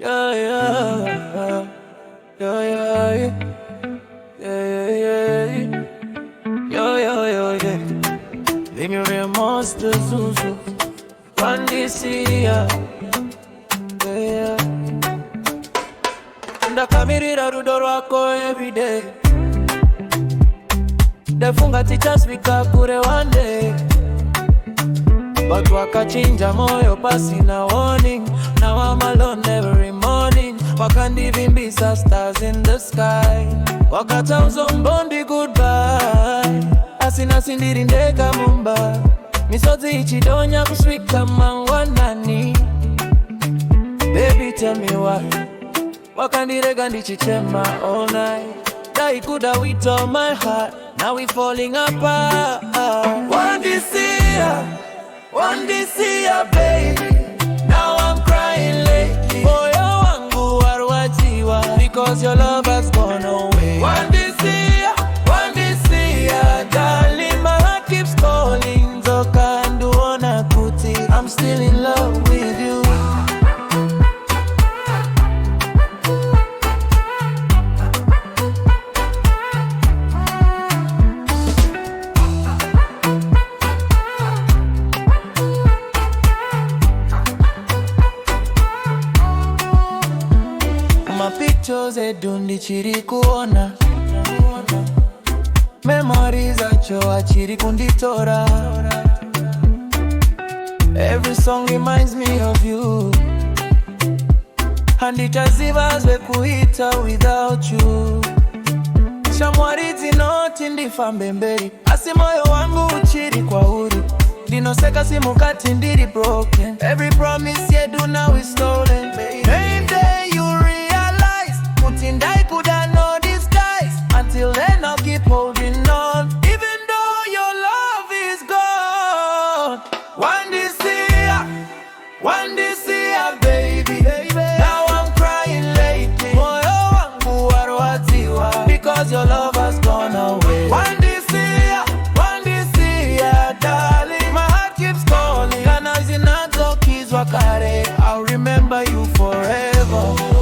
Yeah, yeah, yeah, yeah, yeah, yeah, yeah, yeah, yeah. Venho ver monstros, zuzu, quando sia, yeah. Ndakamirira rudo rwako everyday. Defunga tichasvika kure one day. But wakachinja moyo pasi na warning. Now I'm alone every morning. Wakandivimbisa stars in the sky. Wakata uzombondi goodbye. Asina sindiri ndeka mumba. Misozi ichidonya kuswika mangwanani. Baby tell me why. Wakandirega ndichichema all night. Dai kuda with all my heart. Now we falling apart. One this year, baby. Now I'm crying lately. Moyo wangu warwajiwa, because your love has gone away. One this year, darling, my heart keeps calling. Zoka nduona kuti, I'm still in love with you. Pictures edundi chiri kuona. Memories acho achiri kunditora. Every song reminds me of you. Handitaziva zvekuita without you. Shamwari dzinoti ndifambe mberi, asi moyo wangu uchiri kwauri. Ndinoseka simukati ndiri broken. Every promise yedu now is stolen. Mayday you I could have no disguise. Until then I'll keep holding on, even though your love is gone. One this year, baby. Now I'm crying lately. Moyo wangu warwadziwa, because your love has gone away. One this year, darling, my heart keeps calling. Kana zinazokizwa kare, I'll remember you forever.